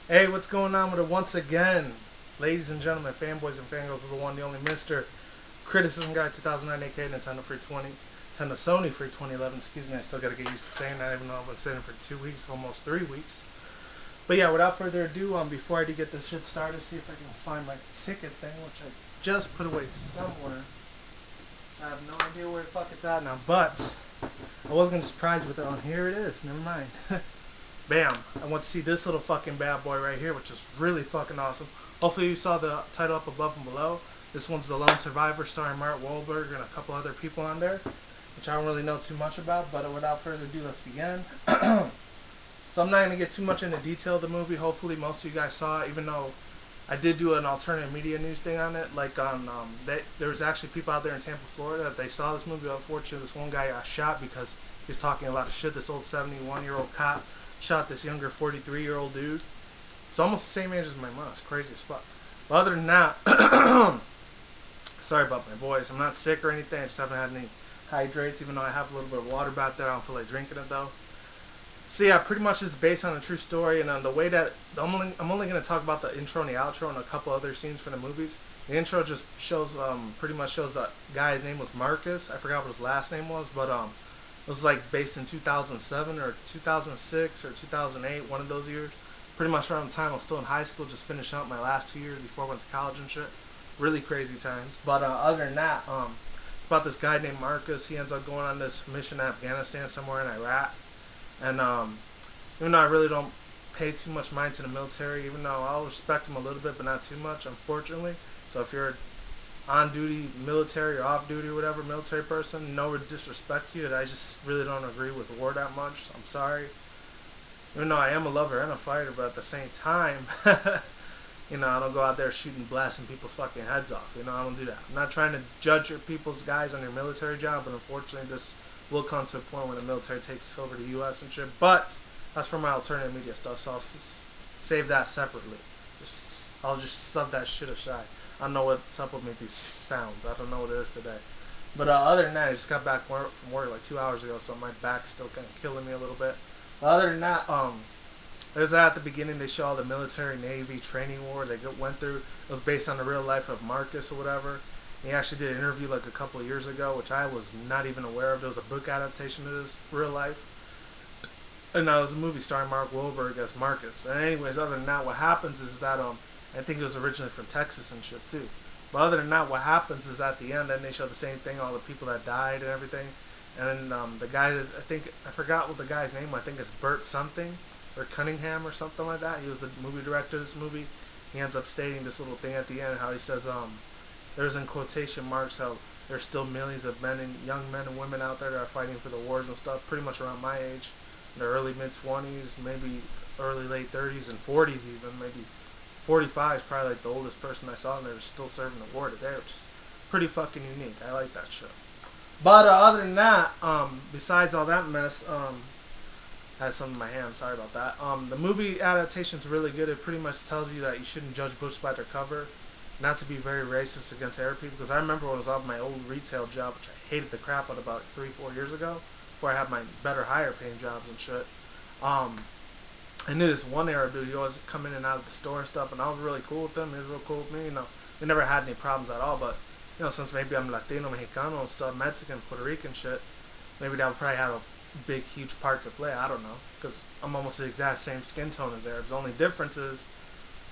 Hey, what's going on with it once again? Ladies and gentlemen, fanboys and fangirls is the one, the only Mr. Criticism Guy 2009, aka Nintendo Free 20, Nintendo Sony Free 2011. Excuse me, I still gotta get used to saying that, even though I've been saying it for 2 weeks, almost 3 weeks. But yeah, without further ado, before I do get this shit started, see if I can find my ticket thing, which I just put away somewhere. I have no idea where the fuck it's at now, but I was gonna surprise with it on. Here it is. Never mind. Bam! I want to see this little fucking bad boy right here, which is really fucking awesome. Hopefully you saw the title up above and below. This one's The Lone Survivor, starring Mark Walberg and a couple other people on there, which I don't really know too much about, but without further ado, let's begin. So I'm not going to get too much into detail of the movie. Hopefully most of you guys saw it, even though I did do an alternative media news thing on it. Like on, there was actually people out there in Tampa, Florida, that they saw this movie. Unfortunately, this one guy got shot because he was talking a lot of shit. This old 71-year-old cop shot this younger 43-year-old dude. It's almost the same age as my mom. It's crazy as fuck. But other than that, sorry about my voice. I'm not sick or anything. I just haven't had any hydrates, even though I have a little bit of water back there. I don't feel like drinking it though. So yeah, pretty much it's based on a true story, and the way that I'm only going to talk about the intro and the outro and a couple other scenes from the movies. The intro just shows pretty much shows that guy's name was Marcus. I forgot what his last name was, but it was like based in 2007 or 2006 or 2008, one of those years. Pretty much around the time I was still in high school, just finishing up my last 2 years before I went to college and shit. Really crazy times. But other than that, it's about this guy named Marcus. He ends up going on this mission in Afghanistan, somewhere in Iraq. And even though I really don't pay too much mind to the military, even though I'll respect them a little bit, but not too much, unfortunately. So if you're on duty military or off duty or whatever military person, no disrespect to you, I just really don't agree with war that much. I'm sorry. Even though I am a lover and a fighter, but at the same time, you know, I don't go out there shooting, blasting people's fucking heads off. You know, I don't do that. I'm not trying to judge your people's guys on your military job, but unfortunately this will come to a point where the military takes over the U.S. and shit. But that's for my alternative media stuff, so I'll save that separately. I'll just sub that shit aside. I don't know what's up with these sounds. I don't know what it is today. But other than that, I just got back from work like 2 hours ago, so my back's still kind of killing me a little bit. But other than that, there's that at the beginning. They show all the military, Navy, training war they went through. It was based on the real life of Marcus or whatever. He actually did an interview like a couple of years ago, which I was not even aware of. There was a book adaptation of this real life. And that was a movie starring Mark Walberg as Marcus. And anyways, other than that, what happens is that I think it was originally from Texas and shit too. But other than that, what happens is at the end, then they show the same thing, all the people that died and everything. And then the guy is, I forgot what the guy's name was. I think it's Burt something, or Cunningham or something like that. He was the movie director of this movie. He ends up stating this little thing at the end, how he says, there's in quotation marks how there's still millions of young men and women out there that are fighting for the wars and stuff, pretty much around my age, in their early mid-20s, maybe early late 30s and 40s even, maybe 45 is probably like the oldest person I saw, and they're still serving the war today, which is pretty fucking unique. I like that shit. But other than that, besides all that mess, I had something in my hand, sorry about that. The movie adaptation's really good. It pretty much tells you that you shouldn't judge books by their cover, not to be very racist against Arab people, because I remember when I was off my old retail job, which I hated the crap out about 3-4 years ago, before I had my better, higher paying jobs and shit. I knew this one Arab dude. He always come in and out of the store and stuff, and I was really cool with him. He was real cool with me. You know, we never had any problems at all. But you know, since maybe I'm Latino, Mexicano, and stuff, Mexican, Puerto Rican shit, maybe that would probably have a big, huge part to play. I don't know, because I'm almost the exact same skin tone as Arabs. The only difference is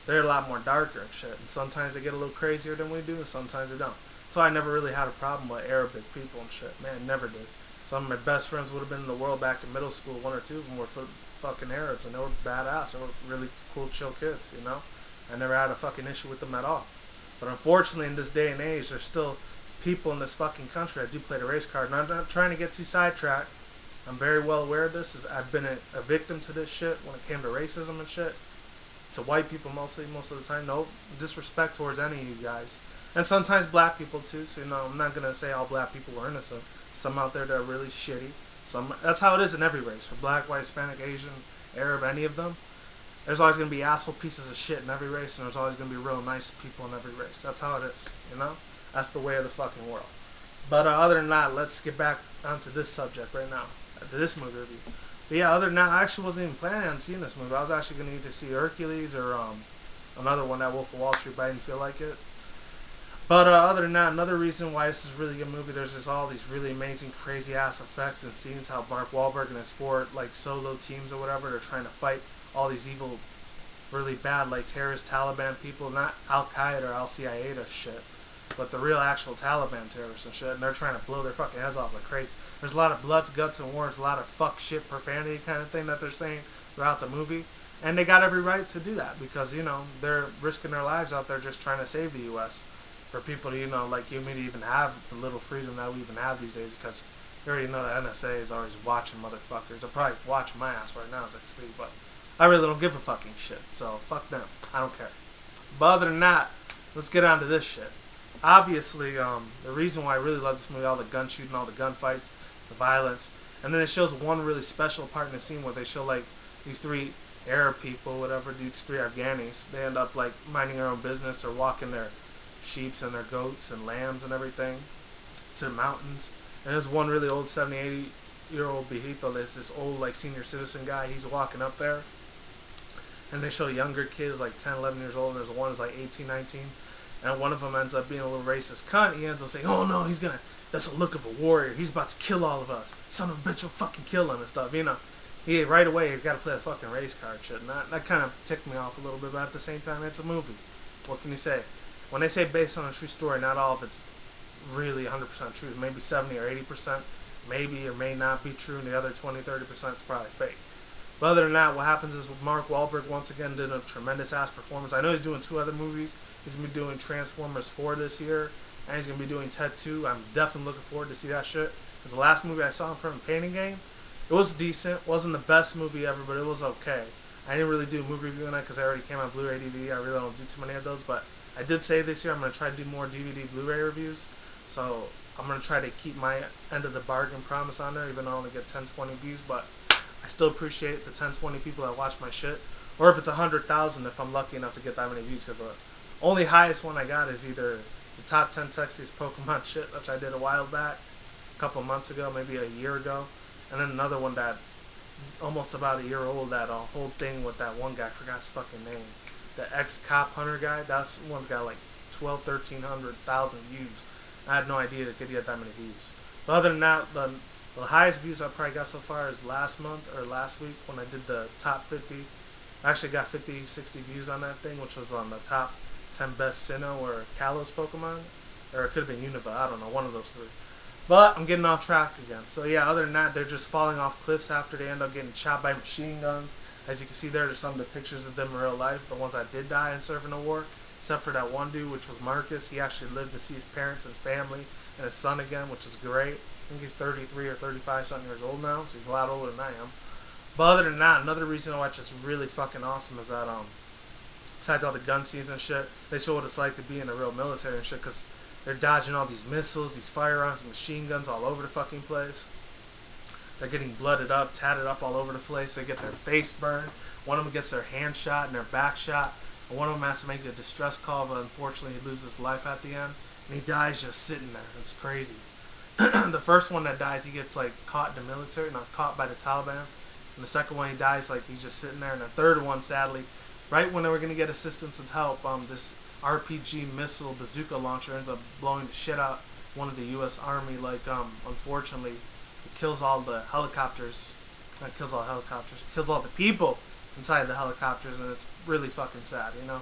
they're a lot more darker and shit. And sometimes they get a little crazier than we do, and sometimes they don't. So I never really had a problem with Arabic people and shit. Man, never did. Some of my best friends would have been in the world back in middle school. One or two of them were fucking Arabs, and they were badass. They were really cool, chill kids, you know? I never had a fucking issue with them at all. But unfortunately, in this day and age, there's still people in this fucking country that do play the race card. And I'm not trying to get too sidetracked. I'm very well aware of this. I've been a victim to this shit when it came to racism and shit. To white people mostly, most of the time. No disrespect towards any of you guys. And sometimes black people too, so you know, I'm not going to say all black people are innocent. Some out there that are really shitty. That's how it is in every race. For black, white, Hispanic, Asian, Arab, any of them. There's always going to be asshole pieces of shit in every race, and there's always going to be real nice people in every race. That's how it is, you know? That's the way of the fucking world. But other than that, let's get back onto this subject right now, to this movie review. But yeah, other than that, I actually wasn't even planning on seeing this movie. I was actually going to either see Hercules or another one, that Wolf of Wall Street, but I didn't feel like it. But other than that, another reason why this is a really good movie, there's just all these really amazing, crazy ass effects and scenes. How Mark Walberg and his four like solo teams or whatever, they're trying to fight all these evil, really bad like terrorist Taliban people, not Al Qaeda or Al Qaeda shit, but the real actual Taliban terrorists and shit. And they're trying to blow their fucking heads off like crazy. There's a lot of bloods, guts, and wars, a lot of fuck shit, profanity kind of thing that they're saying throughout the movie. And they got every right to do that because, you know, they're risking their lives out there just trying to save the U.S. for people to, you know, like you, me to even have the little freedom that we even have these days, because you already know the NSA is always watching motherfuckers. They're probably watching my ass right now as I speak, but I really don't give a fucking shit, so fuck them. I don't care. But other than that, let's get on to this shit. Obviously, the reason why I really love this movie, all the gun shooting, all the gunfights, the violence, and then it shows one really special part in the scene where they show like these three Arab people, whatever, these three Afghanis. They end up like minding their own business or walking their sheeps and their goats and lambs and everything to the mountains. And there's one really old 70, 80-year-old viejito. There's this old like senior citizen guy. He's walking up there. And they show younger kids like 10, 11 years old. And there's one who's like 18, 19. And one of them ends up being a little racist cunt. He ends up saying, oh no, that's the look of a warrior. He's about to kill all of us. Son of a bitch will fucking kill him and stuff, you know. Right away, he's got to play the fucking race card shit. And that kind of ticked me off a little bit, but at the same time, it's a movie. What can you say? When they say based on a true story, not all of it's really 100% true. Maybe 70 or 80% maybe or may not be true, and the other 20, 30% is probably fake. But other than that, what happens is Mark Walberg once again did a tremendous ass performance. I know he's doing 2 other movies. He's going to be doing Transformers 4 this year, and he's going to be doing Ted 2. I'm definitely looking forward to see that shit. Because the last movie I saw him from, Painting Game, it was decent. Wasn't the best movie ever, but it was okay. I didn't really do a movie review on it because I already came on Blu-ray DVD. I really don't do too many of those, but I did say this year I'm going to try to do more DVD Blu-ray reviews. So I'm going to try to keep my end of the bargain promise on there, even though I only get 10, 20 views. But I still appreciate the 10, 20 people that watch my shit. Or if it's 100,000, if I'm lucky enough to get that many views. Because the only highest one I got is either the top 10 sexiest Pokemon shit, which I did a while back, a couple months ago, maybe a year ago. And then another one that almost about a year old, that whole thing with that one guy, I forgot his fucking name. The ex-cop hunter guy, that one's got like 12, 1,300,000 views. I had no idea that it could get that many views. But other than that, the highest views I probably got so far is last month or last week when I did the top 50. I actually got 50, 60 views on that thing, which was on the top 10 best Sinnoh or Kalos Pokemon. Or it could have been Unova, I don't know, one of those 3. But I'm getting off track again. So yeah, other than that, they're just falling off cliffs after they end up getting shot by machine guns. As you can see there, there's some of the pictures of them in real life, the ones that did die and serve in the war. Except for that one dude, which was Marcus. He actually lived to see his parents and his family and his son again, which is great. I think he's 33 or 35 something years old now, so he's a lot older than I am. But other than that, another reason why it's just really fucking awesome is that, besides all the gun scenes and shit, they show what it's like to be in the real military and shit, because they're dodging all these missiles, these firearms, and machine guns all over the fucking place. They're getting blooded up, tatted up all over the place. They get their face burned. One of them gets their hand shot and their back shot. And one of them has to make a distress call, but unfortunately he loses his life at the end. And he dies just sitting there. It's crazy. The first one that dies, he gets like caught in the military, not caught by the Taliban. And the second one, he dies like he's just sitting there. And the third one, sadly, right when they were going to get assistance and help, this RPG missile bazooka launcher ends up blowing the shit out one of the U.S. Army. Like, unfortunately, it kills all the helicopters. Not kills all helicopters. It kills all the people inside the helicopters, and it's really fucking sad, you know.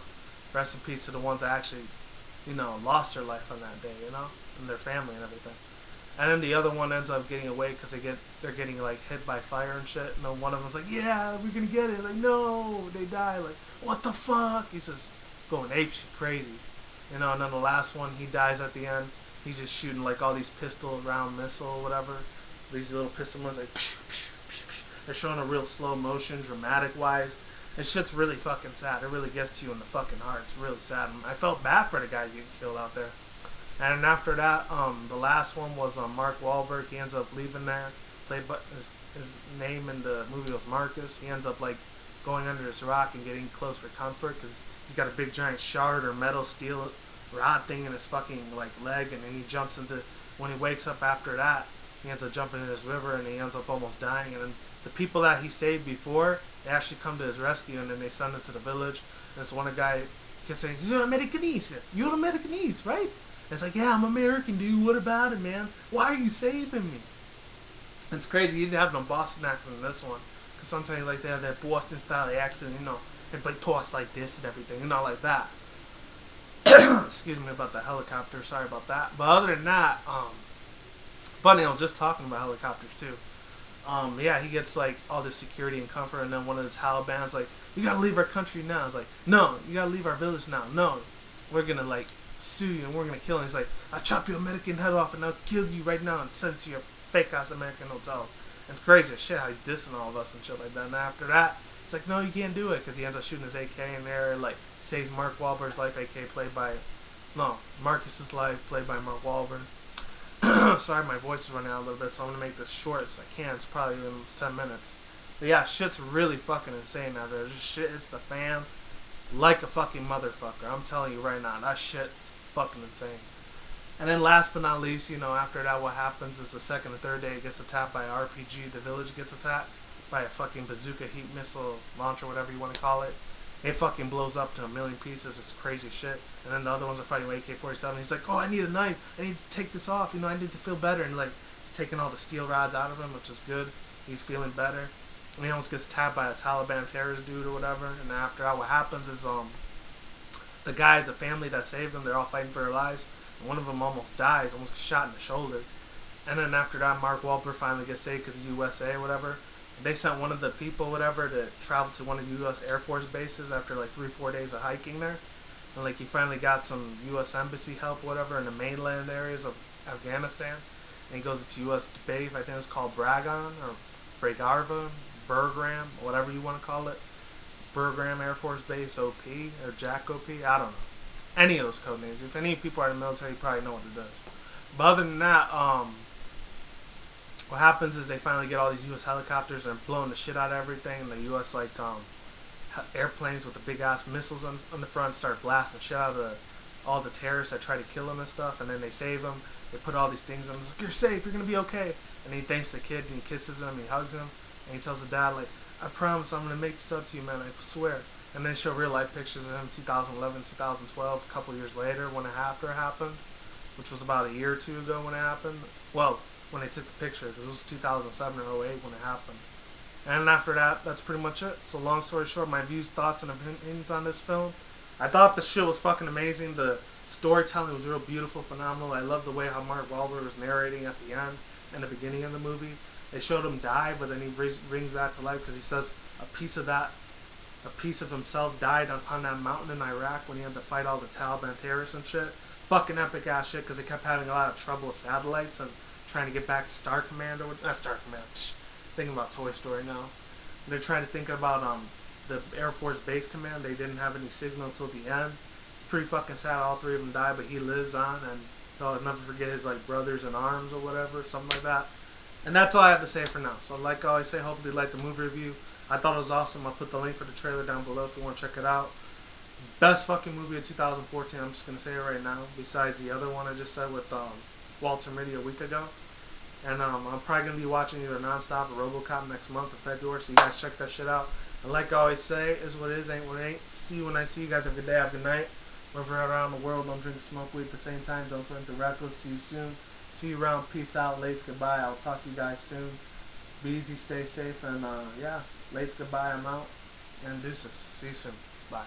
Rest in peace to the ones that actually, you know, lost their life on that day, you know, and their family and everything. And then the other one ends up getting away because they're getting like hit by fire and shit. And then one of them's like, yeah, we're gonna get it. Like, no, they die. Like, what the fuck? He's just going apeshit crazy, you know. And then the last one, he dies at the end. He's just shooting like all these pistol round missile or whatever. These little pistol ones, like, they're showing a real slow motion, dramatic wise. And shit's really fucking sad. It really gets to you in the fucking heart. It's really sad. And I felt bad for the guys getting killed out there. And then after that, the last one was Mark Walberg. He ends up leaving there. Played by his name in the movie was Marcus. He ends up like going under this rock and getting close for comfort because he's got a big giant shard or metal steel rod thing in his fucking like leg. And then he jumps into, when he wakes up after that, He ends up jumping in this river and he ends up almost dying. And then the people that he saved before, they actually come to his rescue and then they send him to the village. And this one guy kept saying, "You're Americanese. You're Americanese, right?" And it's like, "Yeah, I'm American, dude. What about it, man? Why are you saving me?" And it's crazy. He didn't have no Boston accent in this one. Because sometimes like they have that Boston style accent, you know. They like toss like this and everything, you know, like that. Excuse me about the helicopter. Sorry about that. But other than that, funny, I was just talking about helicopters too. Yeah, he gets like all this security and comfort, and then one of the Taliban's like, "You gotta leave our country now." It's like, "No, you gotta leave our village now. No, we're gonna like sue you and we're gonna kill you." And he's like, "I'll chop your American head off and I'll kill you right now and send it to your fake ass American hotels." And it's crazy as shit how he's dissing all of us and shit like that. And after that, it's like, "No, you can't do it," because he ends up shooting his AK in there, like saves Mark Walberg's life, AK played by, no, Marcus's life played by Mark Walberg. Sorry, my voice is running out a little bit, so I'm going to make this short as I can. It's probably almost 10 minutes. But yeah, shit's really fucking insane out there. This shit hits the fan like a fucking motherfucker. I'm telling you right now, that shit's fucking insane. And then last but not least, you know, after that, what happens is the second or third day it gets attacked by an RPG. The village gets attacked by a fucking bazooka heat missile launcher, whatever you want to call it. It fucking blows up to a million pieces. It's crazy shit. And then the other ones are fighting with AK-47. He's like, "Oh, I need a knife. I need to take this off. You know, I need to feel better." And like, he's taking all the steel rods out of him, which is good. He's feeling better. And he almost gets tapped by a Taliban terrorist dude or whatever. And then after that, what happens is the guys, the family that saved them, they're all fighting for their lives. And one of them almost dies, almost gets shot in the shoulder. And then after that, Mark Walberg finally gets saved because of USA or whatever. They sent one of the people, whatever, to travel to one of the U.S. Air Force bases after like 3-4 days of hiking there. And like he finally got some U.S. Embassy help, whatever, in the mainland areas of Afghanistan. And he goes to U.S. base, I think it's called Bragan or Bragarva, Bergram, whatever you want to call it. Bergram Air Force Base OP or Jack OP, I don't know. Any of those code names. If any people are in the military, you probably know what it does. But other than that, what happens is they finally get all these U.S. helicopters and blowing the shit out of everything. And the U.S. like airplanes with the big ass missiles on the front start blasting shit out of all the terrorists that try to kill him and stuff. And then they save him. They put all these things on him. He's like, "You're safe. You're gonna be okay." And he thanks the kid and he kisses him. He hugs him and he tells the dad like, "I promise I'm gonna make this up to you, man. I swear." And then show real life pictures of him 2011, 2012, a couple years later when after it happened, which was about a year or two ago when it happened. Well, when they took the picture, because it was 2007 or 08 when it happened. And after that, that's pretty much it. So long story short, my views, thoughts, and opinions on this film. I thought the shit was fucking amazing. The storytelling was real beautiful, phenomenal. I love the way how Mark Walberg was narrating at the end and the beginning of the movie. They showed him die, but then he brings that to life because he says a piece of himself died on that mountain in Iraq when he had to fight all the Taliban terrorists and shit. Fucking epic ass shit because they kept having a lot of trouble with satellites and trying to get back to Star Command or not Star Command. Thinking about Toy Story now. They're trying to think about the Air Force Base Command. They didn't have any signal until the end. It's pretty fucking sad. All three of them died, but he lives on, and I'll never forget his like brothers in arms or whatever, something like that. And that's all I have to say for now. So like I always say, hopefully you like the movie review. I thought it was awesome. I'll put the link for the trailer down below if you want to check it out. Best fucking movie of 2014. I'm just gonna say it right now. Besides the other one I just said with Walter Mitty a week ago. And I'm probably going to be watching either Nonstop or RoboCop next month in February, so you guys check that shit out. And like I always say, is what it is, ain't what it ain't. See you when I see you guys. Have a good day, have a good night. Wherever you're around the world, don't drink, smoke weed at the same time. Don't turn into reckless. See you soon. See you around. Peace out. Lates, goodbye. I'll talk to you guys soon. Be easy, stay safe, and yeah, lates, goodbye. I'm out. And deuces. See you soon. Bye.